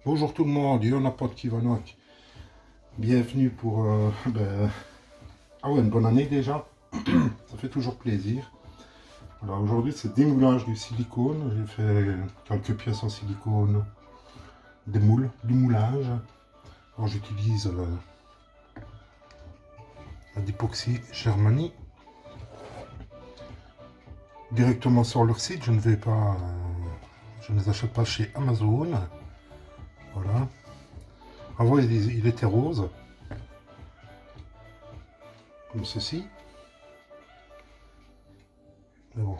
Bonjour tout le monde, yo n'a pas de Kivanoak. Bienvenue pour une bonne année déjà. Ça fait toujours plaisir. Voilà, aujourd'hui c'est démoulage du silicone. J'ai fait quelques pièces en silicone, des moules, du moulage. Alors j'utilise l'époxy Germany. Directement sur leur site, je ne vais pas, je ne les achète pas chez Amazon. Voilà. Avant il était rose, comme ceci. Mais bon.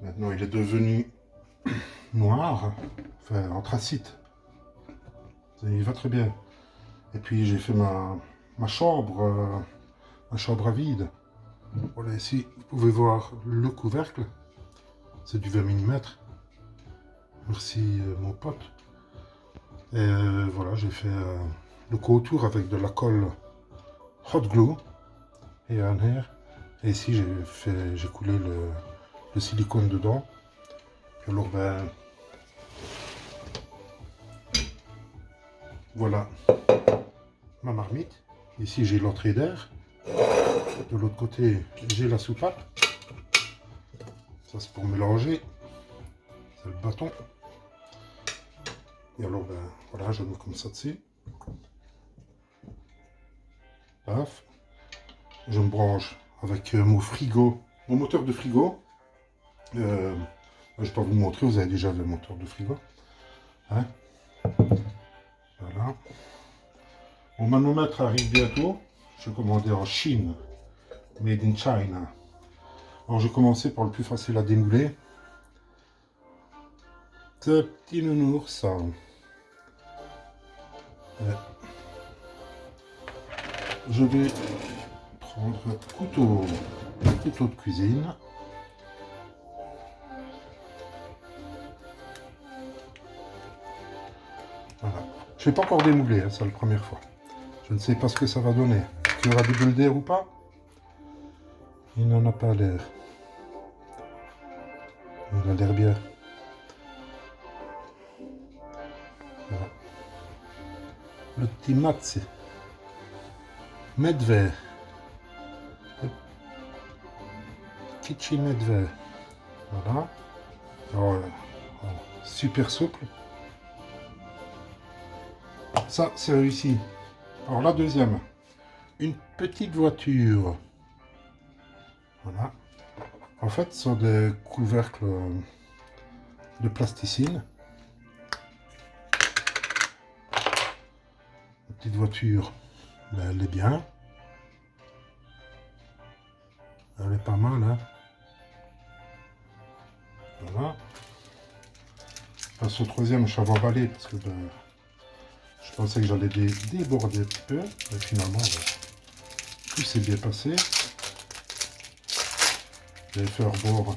Maintenant il est devenu noir, enfin anthracite. Il va très bien. Et puis j'ai fait ma chambre à vide. Voilà, ici vous pouvez voir le couvercle. C'est du 20 mm. Merci mon pote. Et voilà, j'ai fait le contour avec de la colle hot glue et un air. Et ici j'ai coulé le silicone dedans. Puis alors voilà ma marmite. Ici j'ai l'entrée d'air. De l'autre côté j'ai la soupape. Ça c'est pour mélanger. C'est le bâton. Et alors voilà, je le mets comme ça dessus. Paf. Je me branche avec mon frigo, mon moteur de frigo. Je ne vais pas vous le montrer, vous avez déjà le moteur de frigo. Hein, voilà. Mon manomètre arrive bientôt. Je l'ai commandé en Chine. Made in China. Alors j'ai commencé par le plus facile à démouler. Ce petit nounours. Je vais prendre un couteau de cuisine. Voilà. Je ne vais pas encore démouler, hein, c'est la première fois. Je ne sais pas ce que ça va donner. Est-ce qu'il y aura du bol d'air ou pas? Il n'en a pas l'air. Il a l'air bien. Voilà. Le petit Matze. Medved. Kitchi Medved. Voilà. Alors, super souple. Ça, c'est réussi. Alors la deuxième. Une petite voiture. Voilà. En fait, ce sont des couvercles de plasticine. La petite voiture, ben, elle est bien. Elle est pas mal, hein. Voilà. Je passe au troisième, je suis emballé parce que ben, je pensais que j'allais déborder un petit peu. Mais finalement, ben, tout s'est bien passé. J'avais fait un rebord.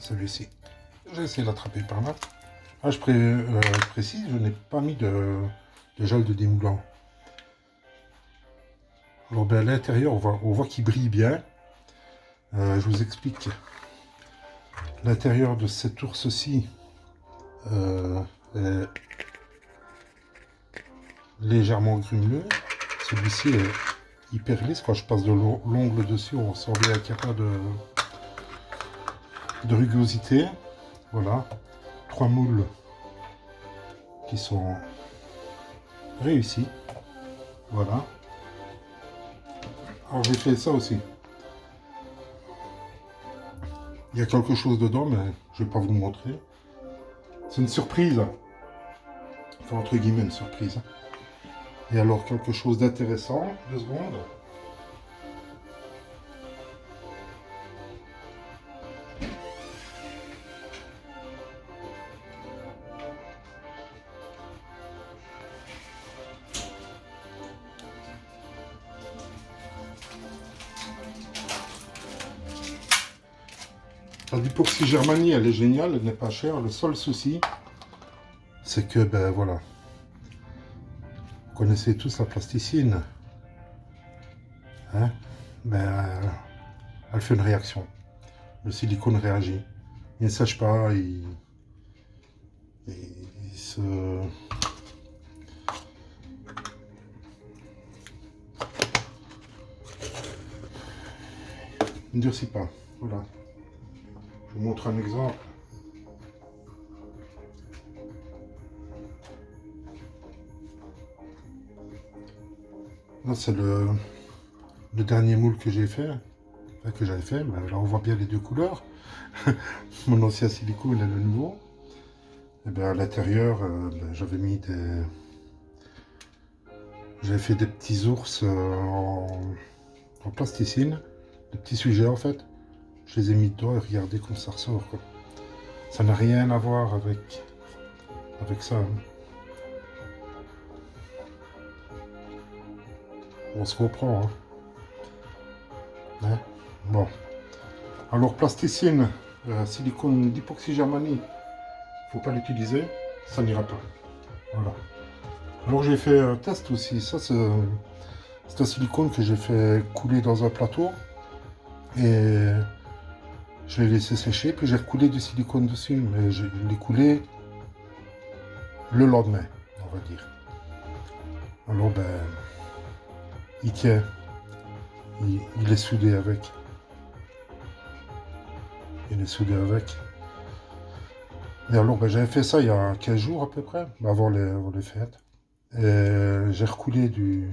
Celui-ci. J'ai essayé de l'attraper par là. Ah, je précise, je n'ai pas mis de gel de démoulant. Alors ben, à l'intérieur, on voit qu'il brille bien. Je vous explique. L'intérieur de cet ours-ci est légèrement grumeleux. Celui-ci est hyper lisse. Quand je passe de l'ongle dessus, on sent bien qu'il n'y a pas de rugosité. Voilà. 3 moules qui sont réussis. Voilà. Alors j'ai fait ça aussi. Il y a quelque chose dedans, mais je ne vais pas vous le montrer. C'est une surprise. Enfin, entre guillemets, une surprise. Et alors, quelque chose d'intéressant. 2 secondes. La l'époxy Germany, elle est géniale, elle n'est pas chère. Le seul souci, c'est que, ben voilà, vous connaissez tous la plasticine. Hein? Ben, elle fait une réaction. Le silicone réagit. Il ne sèche pas, il se... Il ne durcit pas. Voilà. Je vous montre un exemple. Là, c'est le dernier moule que j'ai fait, que j'avais fait. Ben, là, on voit bien les deux couleurs. Mon ancien silicone et le nouveau. Et ben, à l'intérieur, ben, j'avais mis des... J'avais fait des petits ours en plasticine. Des petits sujets, en fait. Je les ai mis dedans et regardez comme ça ressort, quoi. Ça n'a rien à voir avec ça. Hein. On se reprend. Hein. Hein? Bon. Alors, plasticine, silicone d'époxy germanique, faut pas l'utiliser, ça n'ira pas. Voilà. Alors, j'ai fait un test aussi. Ça, c'est un silicone que j'ai fait couler dans un plateau. Et je l'ai laissé sécher, puis j'ai recoulé du silicone dessus. Mais je l'ai coulé le lendemain, on va dire. Alors, ben, il tient. Il est soudé avec. Il est soudé avec. Et alors, ben, j'avais fait ça il y a 15 jours à peu près, avant les fêtes. Et j'ai recoulé du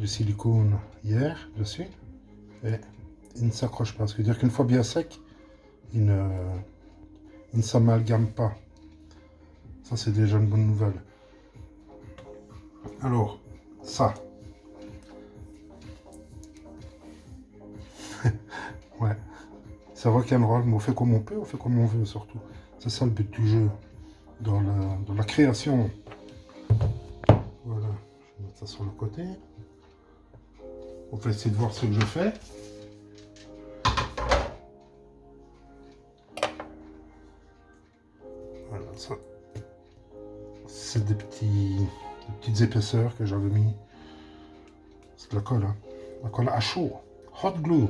silicone hier dessus. Et il ne s'accroche pas. Ce qui veut dire qu'une fois bien sec, il ne s'amalgame pas. Ça, c'est déjà une bonne nouvelle. Alors, ça. Ouais. C'est rock'n'roll, mais on fait comme on peut, on fait comme on veut surtout. C'est ça le but du jeu. Dans la création. Voilà. Je vais mettre ça sur le côté. On va essayer de voir ce que je fais. Voilà, ça. C'est des petites épaisseurs que j'avais mis. C'est de la colle, hein. La colle à chaud. Hot glue.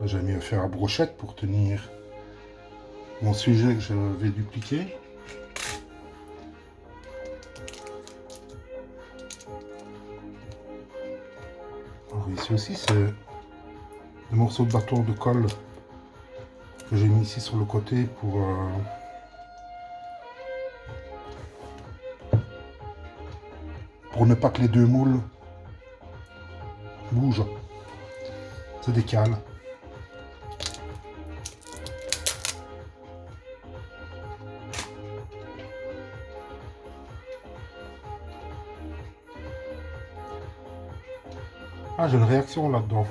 J'ai mis un fer à brochette pour tenir mon sujet que je vais dupliquer. Alors ici aussi, c'est des morceaux de bâton de colle que j'ai mis ici sur le côté pour ne pas que les deux moules bougent. C'est des cales. Ah, j'ai une réaction là-dedans.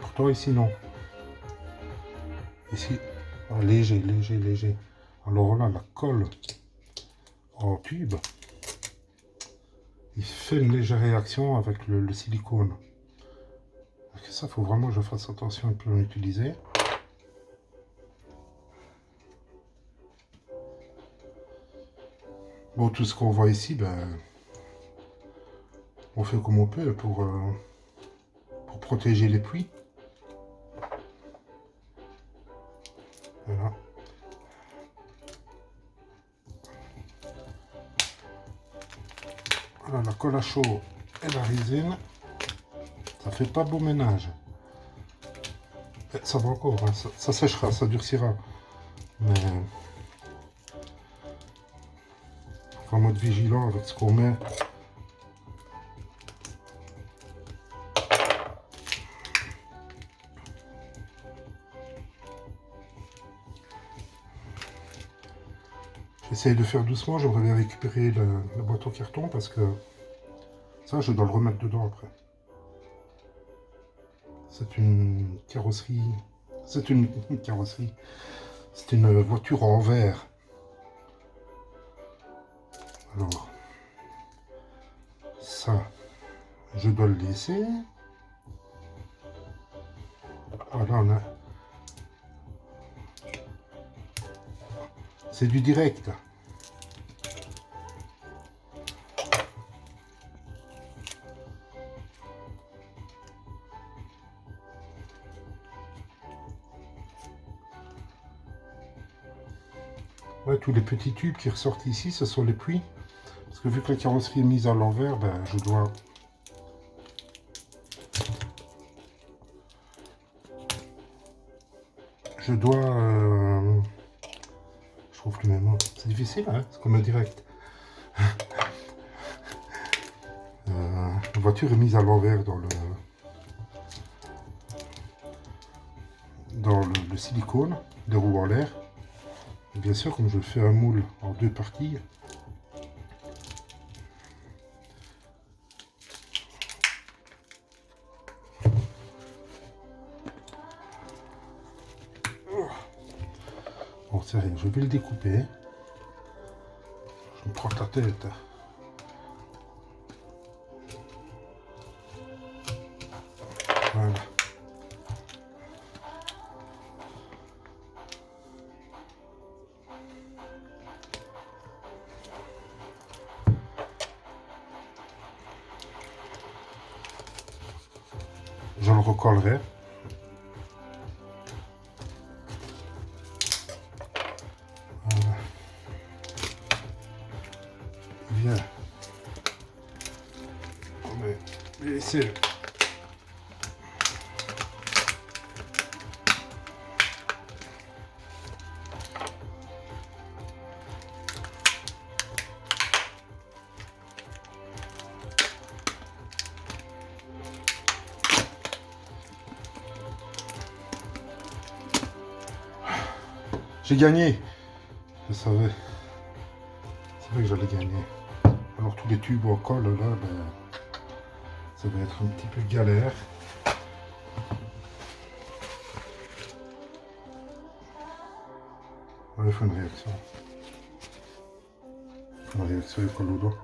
Pourtant, ici, non. Ici, ah, léger, léger, léger. Alors là, la colle en tube, il fait une légère réaction avec le silicone. Parce que ça, il faut vraiment que je fasse attention à ne plus en utiliser. Bon, tout ce qu'on voit ici, ben, on fait comme on peut pour protéger les puits. Voilà. Voilà, la colle à chaud et la résine, ça fait pas beau ménage. Et ça va encore, hein, ça séchera, ça durcira. Mais il faut vraiment être vigilant avec ce qu'on met. J'essaye de faire doucement, j'aimerais bien récupérer la boîte au carton parce que ça, je dois le remettre dedans après. C'est une carrosserie. C'est une carrosserie. C'est une voiture en verre. Alors, ça, je dois le laisser. Voilà, on a. C'est du direct. Ouais, tous les petits tubes qui ressortent ici, ce sont les puits. Parce que vu que la carrosserie est mise à l'envers, ben, je dois... Je trouve plus mes mots. C'est difficile, hein? C'est comme un direct. La voiture est mise à l'envers dans le silicone, des roues en l'air. Et bien sûr, comme je fais un moule en deux parties, bon, c'est rien, je vais le découper. Je me prends la tête. Voilà. Je le recollerai. Voilà. Bien. On va laisser. J'ai gagné. Je savais. C'est vrai que j'allais gagner. Alors tous les tubes au col là, ben, ça va être un petit peu galère. Ouais, il faut une réaction. Il faut une réaction avec le doigt.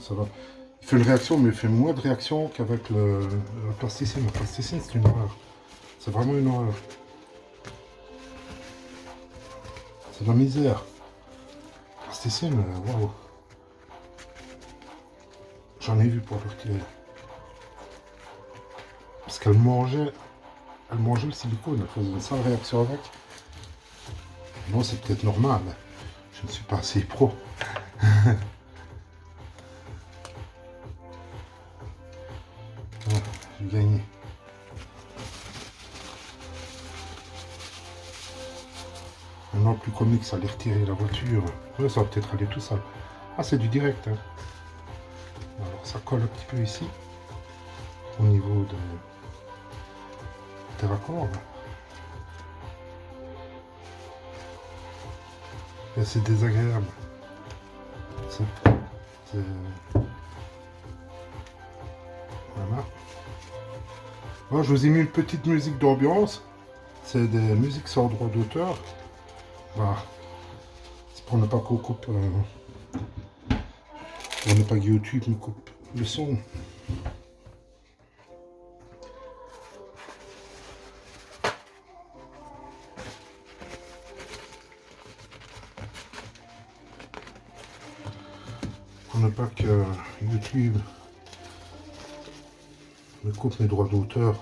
Ça va. Il fait une réaction, mais il fait moins de réaction qu'avec la plasticine. La plasticine, c'est une horreur. C'est vraiment une horreur. C'est de la misère. La plasticine, waouh. J'en ai vu pour le retirer. Parce qu'elle mangeait le silicone, elle faisait une sale réaction avec. Bon, c'est peut-être normal. Je ne suis pas assez pro. J'ai gagné. Maintenant, plus comique, ça allait retirer la voiture. Ouais, ça va peut-être aller tout seul. Ah, c'est du direct. Hein. Alors, ça colle un petit peu ici. Au niveau des raccords. Et c'est désagréable. Voilà. Bon, je vous ai mis une petite musique d'ambiance. C'est des musiques sans droit d'auteur. Voilà. C'est pour ne pas qu'on coupe. Pour ne pas que YouTube me coupe le son. Pour ne pas que YouTube me coupe mes droits d'auteur.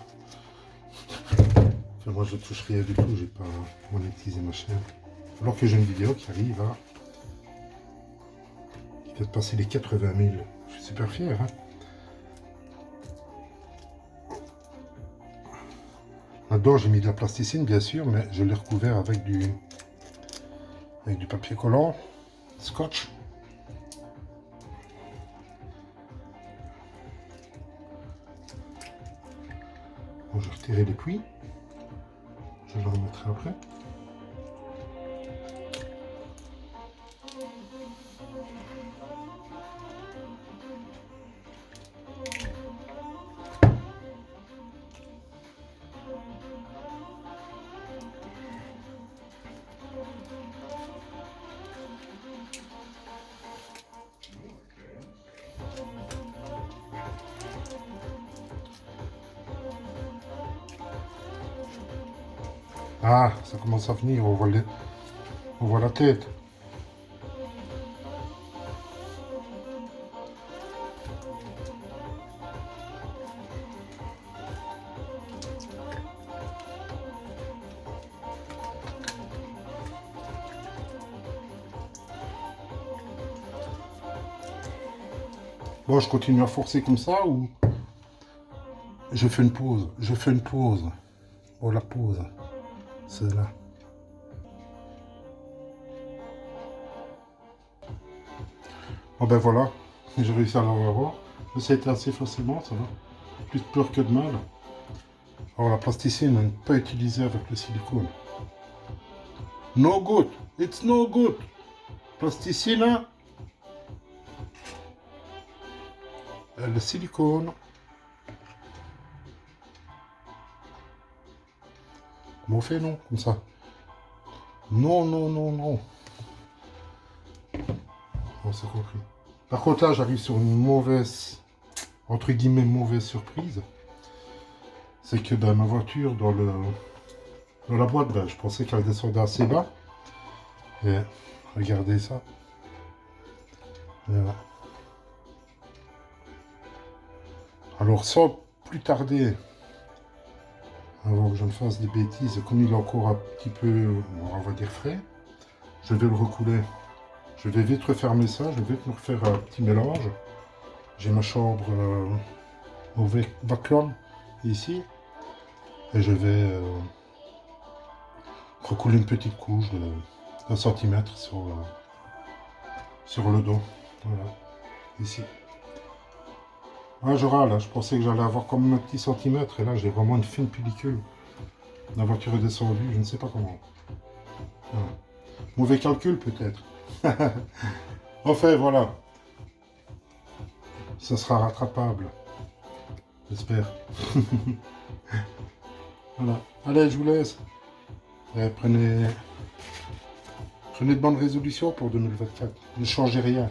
Enfin, moi je ne touche rien du tout, j'ai pas monétisé ma chaîne. Alors que j'ai une vidéo qui arrive à peut-être passer les 80 000. Je suis super fier. Hein. Là-dedans j'ai mis de la plasticine bien sûr, mais je l'ai recouvert avec du papier collant, scotch. Bon, je vais retirer les puits. Je le remettrai après. Ah, ça commence à venir, on voit la tête. Bon, je continue à forcer comme ça ou je fais une pause. Je fais une pause. Oh, la pause. C'est là. Bon, ben voilà. J'ai réussi à l'avoir. Mais ça a été assez facilement, ça va. Plus de peur que de mal. Alors, la plasticine, ne pas utiliser avec le silicone. No good. It's no good. Plasticine, hein. Le silicone. Comment on fait, non? Comme ça. Non, non, non, non. On s'est compris. Par contre, là, j'arrive sur une mauvaise, entre guillemets, mauvaise surprise. C'est que dans ma voiture, dans la boîte, ben, je pensais qu'elle descendait assez bas. Et regardez ça. Et voilà. Alors, sans plus tarder, avant que je ne fasse des bêtises, comme il est encore un petit peu, on va dire frais, je vais le recouler. Je vais vite refermer ça, je vais vite me refaire un petit mélange. J'ai ma chambre au vacuum ici. Et je vais recouler une petite couche d'1 centimètre sur le dos. Voilà, ici. Ah, je râle, hein. Je pensais que j'allais avoir comme un petit centimètre. Et là, j'ai vraiment une fine pellicule. La voiture est descendue, je ne sais pas comment. Voilà. Mauvais calcul, peut-être. Enfin, voilà. Ça sera rattrapable. J'espère. Voilà. Allez, je vous laisse. Et prenez de bonnes résolutions pour 2024. Ne changez rien.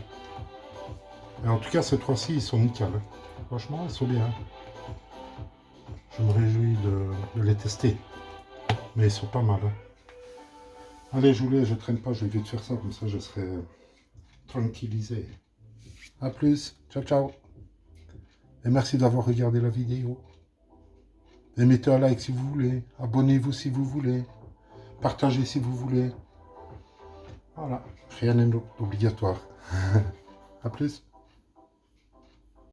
Et en tout cas, ces trois-ci, ils sont nickel. Hein. Franchement, ils sont bien. Je me réjouis de les tester. Mais ils sont pas mal. Hein. Allez, je vous laisse, je traîne pas, je vais vite faire ça, comme ça je serai tranquillisé. A plus, ciao ciao. Et merci d'avoir regardé la vidéo. Et mettez un like si vous voulez. Abonnez-vous si vous voulez. Partagez si vous voulez. Voilà, rien n'est obligatoire. A plus.